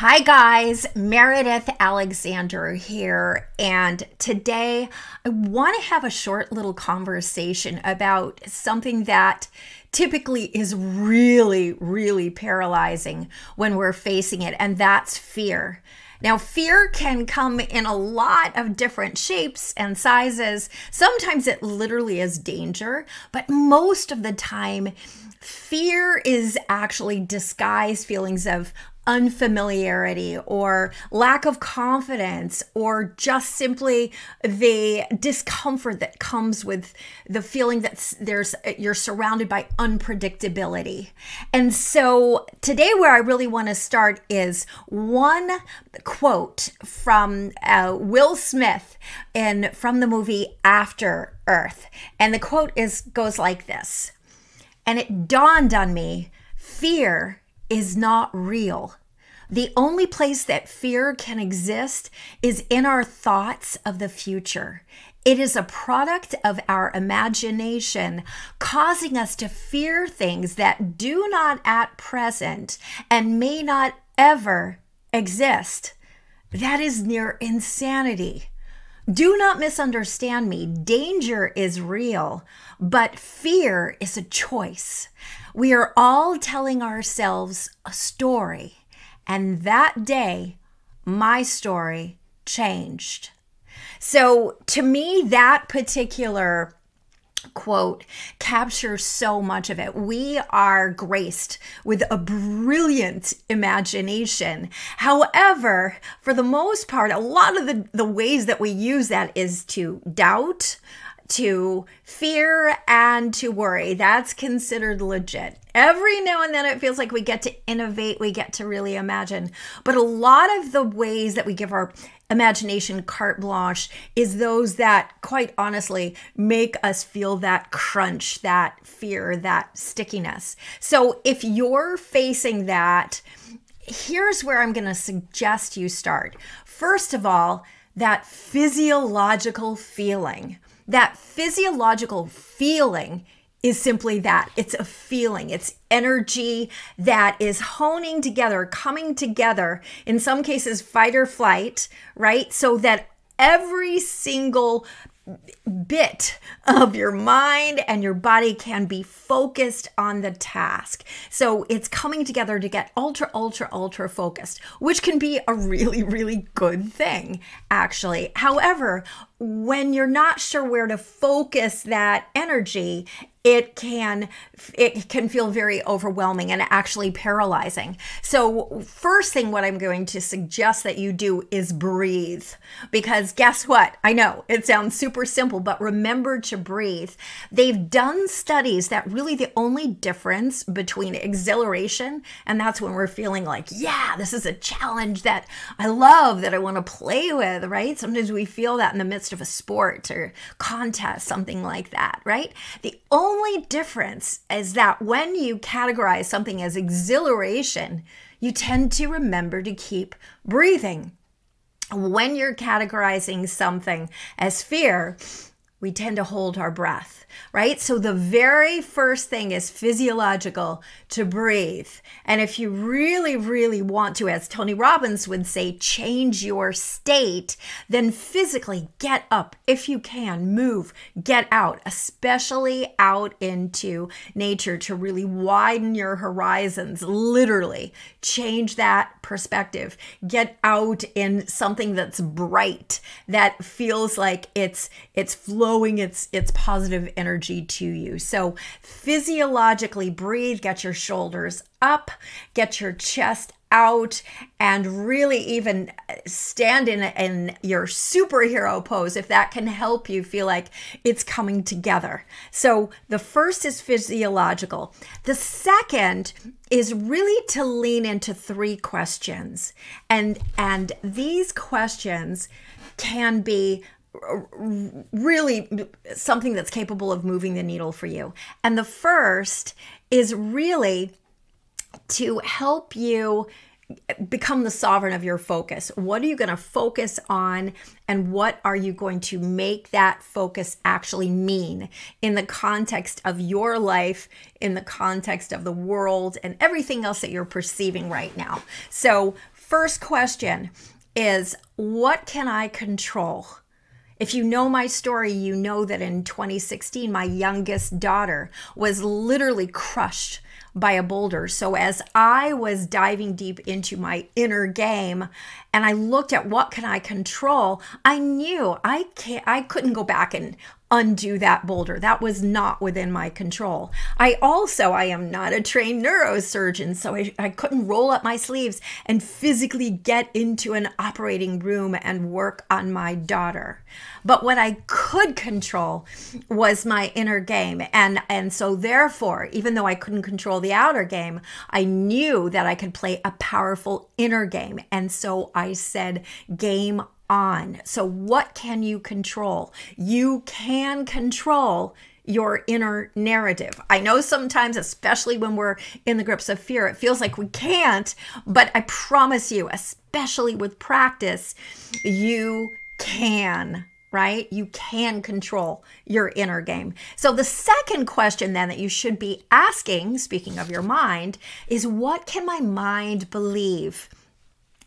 Hi guys, Meridith Alexander here, and today I want to have a short little conversation about something that typically is really paralyzing when we're facing it, and that's fear. Now, fear can come in a lot of different shapes and sizes. Sometimes it literally is danger, but most of the time, fear is actually disguised feelings of unfamiliarity or lack of confidence, or just simply the discomfort that comes with the feeling that you're surrounded by unpredictability. And so today where I really want to start is one quote from Will Smith from the movie After Earth. And the quote goes like this: "And it dawned on me, fear is not real. The only place that fear can exist is in our thoughts of the future. It is a product of our imagination, causing us to fear things that do not at present and may not ever exist. That is near insanity. Do not misunderstand me. Danger is real, but fear is a choice. We are all telling ourselves a story, and that day, my story changed." So to me, that particular quote captures so much of it. We are graced with a brilliant imagination. However, for the most part, a lot of the ways that we use that is to doubt, to fear, and to worry. That's considered legit. Every now and then it feels like we get to innovate, we get to really imagine. But a lot of the ways that we give our imagination carte blanche is those that, quite honestly, make us feel that crunch, that fear, that stickiness. So if you're facing that, here's where I'm going to suggest you start. First of all, that physiological feeling. That physiological feeling is simply that. It's a feeling. It's energy that is honing together, coming together, in some cases fight or flight, right? So that every single bit of your mind and your body can be focused on the task. So it's coming together to get ultra focused, which can be a really good thing, actually. However, when you're not sure where to focus that energy, it can feel very overwhelming and actually paralyzing. So first thing, what I'm going to suggest that you do is breathe, because guess what? I know it sounds super simple, but remember to breathe. They've done studies that really the only difference between exhilaration, and that's when we're feeling like, yeah, this is a challenge that I love, that I want to play with, right? Sometimes we feel that in the midst of a sport or contest, something like that, right? The only difference is that when you categorize something as exhilaration, you tend to remember to keep breathing. When you're categorizing something as fear, we tend to hold our breath, right? So the very first thing is physiological, to breathe. And if you really want to, as Tony Robbins would say, change your state, then physically get up. If you can, move, get out, especially out into nature to really widen your horizons, literally change that perspective. Get out in something that's bright, that feels like it's flowing its positive energy to you. So physiologically breathe, get your shoulders up, get your chest out, and really even stand in your superhero pose if that can help you feel like it's coming together. So the first is physiological. The second is really to lean into 3 questions. And these questions can be really something that's capable of moving the needle for you. And the first is really to help you become the sovereign of your focus. What are you going to focus on, and what are you going to make that focus actually mean in the context of your life, in the context of the world, and everything else that you're perceiving right now? So first question is, what can I control? If you know my story, you know that in 2016, my youngest daughter was literally crushed by a boulder. So as I was diving deep into my inner game and I looked at what can I control, I knew I couldn't go back and undo that boulder. That was not within my control. I am not a trained neurosurgeon, so I couldn't roll up my sleeves and physically get into an operating room and work on my daughter. But what I could control was my inner game. And so therefore, even though I couldn't control the outer game, I knew that I could play a powerful inner game. And so I said, game on. So what can you control? You can control your inner narrative. I know sometimes, especially when we're in the grips of fear, it feels like we can't, but I promise you, especially with practice, you can, right? You can control your inner game. So the second question then that you should be asking, speaking of your mind, is what can my mind believe?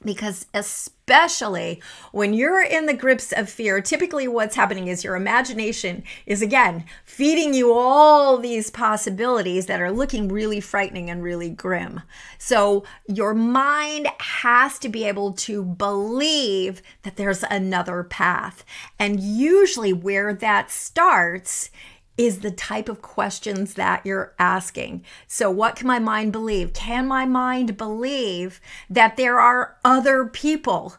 Because especially when you're in the grips of fear, typically what's happening is your imagination is, again, feeding you all these possibilities that are looking really frightening and really grim. So your mind has to be able to believe that there's another path. And usually where that starts is the type of questions that you're asking. So what can my mind believe? Can my mind believe that there are other people,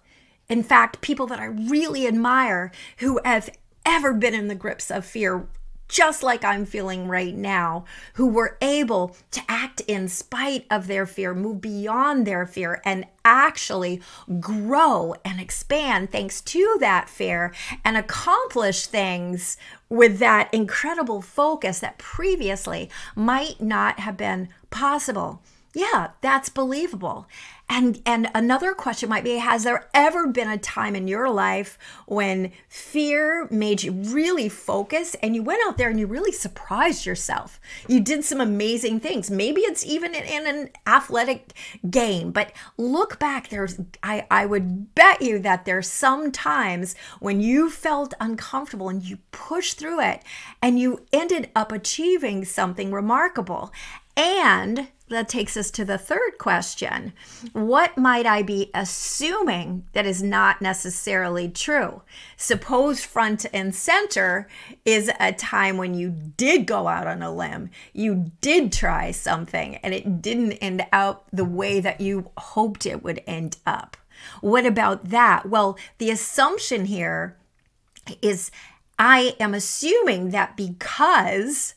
in fact, people that I really admire who have ever been in the grips of fear, just like I'm feeling right now, who were able to act in spite of their fear, move beyond their fear, and actually grow and expand thanks to that fear and accomplish things with that incredible focus that previously might not have been possible. Yeah, that's believable. And another question might be, has there ever been a time in your life when fear made you really focus and you went out there and you really surprised yourself? You did some amazing things. Maybe it's even in an athletic game, but look back, I would bet you that there's some times when you felt uncomfortable and you pushed through it and you ended up achieving something remarkable. And that takes us to the third question. What might I be assuming that is not necessarily true? Suppose front and center is a time when you did go out on a limb, you did try something, and it didn't end out the way that you hoped it would end up. What about that? Well, the assumption here is I am assuming that because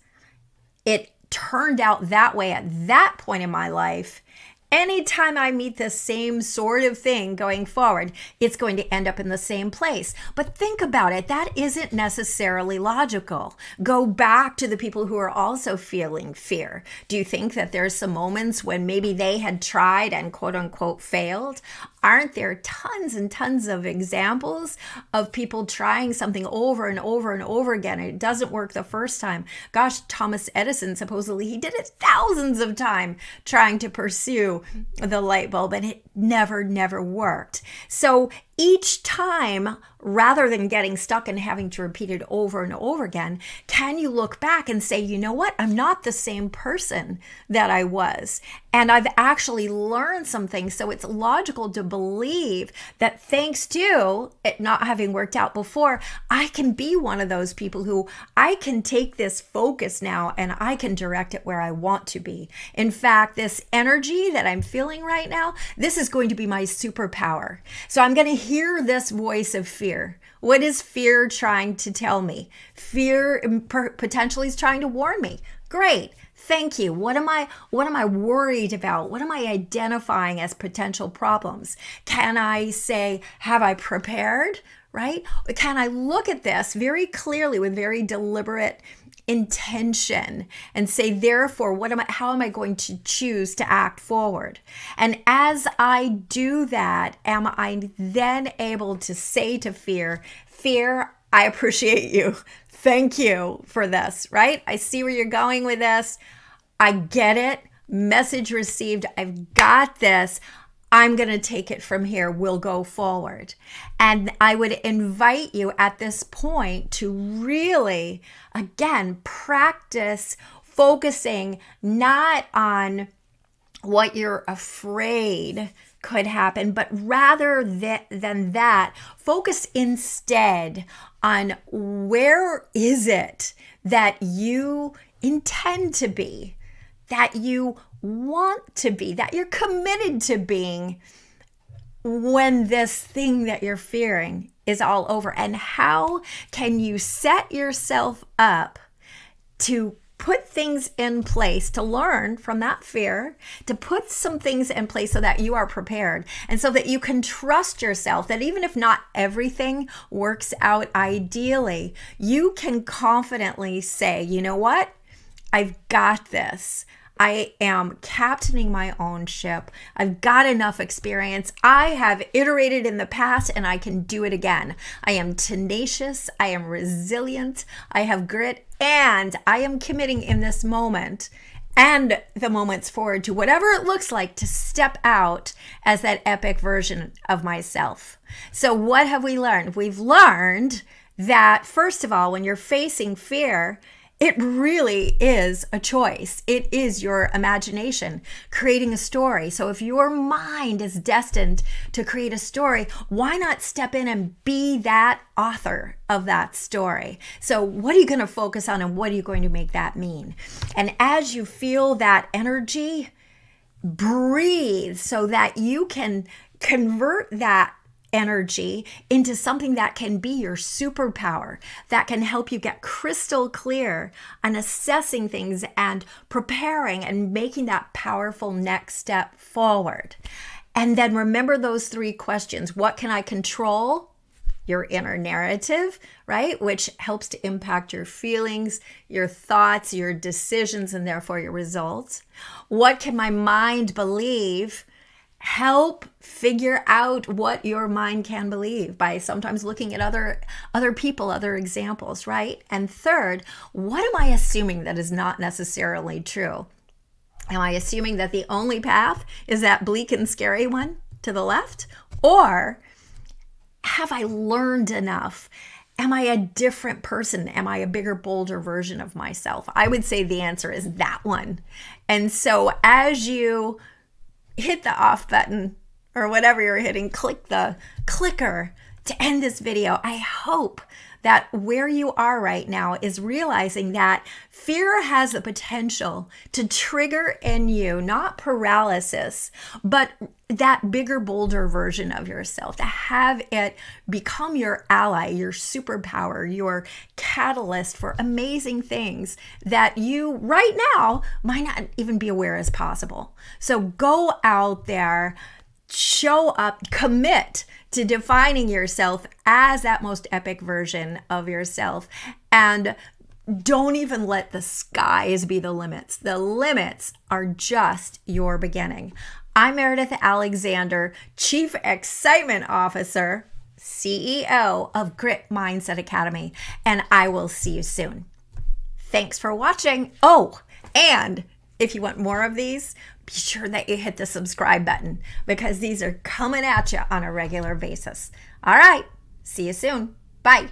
it turned out that way at that point in my life, anytime I meet the same sort of thing going forward, it's going to end up in the same place. But think about it. That isn't necessarily logical. Go back to the people who are also feeling fear. Do you think that there's some moments when maybe they had tried and quote unquote failed? Aren't there tons and tons of examples of people trying something over and over and over again and it doesn't work the first time? Gosh, Thomas Edison, supposedly he did it thousands of times trying to pursue the light bulb and it never worked. So each time, rather than getting stuck and having to repeat it over and over again, can you look back and say, you know what? I'm not the same person that I was. And I've actually learned some things. So it's logical to believe that thanks to it not having worked out before, I can be one of those people who I can take this focus now and I can direct it where I want to be. In fact, this energy that I'm feeling right now, this is going to be my superpower. So I'm going to hear this voice of fear. What is fear trying to tell me? Fear potentially is trying to warn me. Great. Thank you. What am I worried about? What am I identifying as potential problems? Can I say, have I prepared? Right? Can I look at this very clearly with very deliberate intention and say, therefore, how am I going to choose to act forward? And as I do that, am I then able to say to fear, I appreciate you. Thank you for this, right? I see where you're going with this. I get it. Message received. I've got this. I'm going to take it from here. We'll go forward. And I would invite you at this point to really, again, practice focusing not on what you're afraid could happen, but rather than that, focus instead on where is it that you intend to be, that you want to be, that you're committed to being when this thing that you're fearing is all over. And how can you set yourself up to put things in place to learn from that fear, to put some things in place so that you are prepared and so that you can trust yourself that even if not everything works out ideally, you can confidently say, you know what? I've got this. I am captaining my own ship. I've got enough experience. I have iterated in the past and I can do it again. I am tenacious. I am resilient. I have grit, and I am committing in this moment and the moments forward to whatever it looks like to step out as that epic version of myself. So what have we learned? We've learned that, first of all, when you're facing fear, it really is a choice. It is your imagination creating a story. So if your mind is destined to create a story, why not step in and be that author of that story? So what are you going to focus on and what are you going to make that mean? And as you feel that energy, breathe so that you can convert that energy into something that can be your superpower, that can help you get crystal clear on assessing things and preparing and making that powerful next step forward. And then remember those 3 questions. What can I control? Your inner narrative, right? Which helps to impact your feelings, your thoughts, your decisions, and therefore your results. What can my mind believe? Help figure out what your mind can believe by sometimes looking at other people, other examples, right? And third, what am I assuming that is not necessarily true? Am I assuming that the only path is that bleak and scary one to the left? Or have I learned enough? Am I a different person? Am I a bigger, bolder version of myself? I would say the answer is that one. And so as you hit the off button or whatever you're hitting, click the clicker to end this video. I hope that where you are right now is realizing that fear has the potential to trigger in you, not paralysis, but that bigger, bolder version of yourself, to have it become your ally, your superpower, your catalyst for amazing things that you right now might not even be aware is possible. So go out there, show up, commit to defining yourself as that most epic version of yourself, and don't even let the skies be the limits. The limits are just your beginning. I'm Meridith Alexander, Chief Excitement Officer, CEO of Grit Mindset Academy, and I will see you soon. Thanks for watching. Oh, and if you want more of these, be sure that you hit the subscribe button because these are coming at you on a regular basis. All right, see you soon. Bye.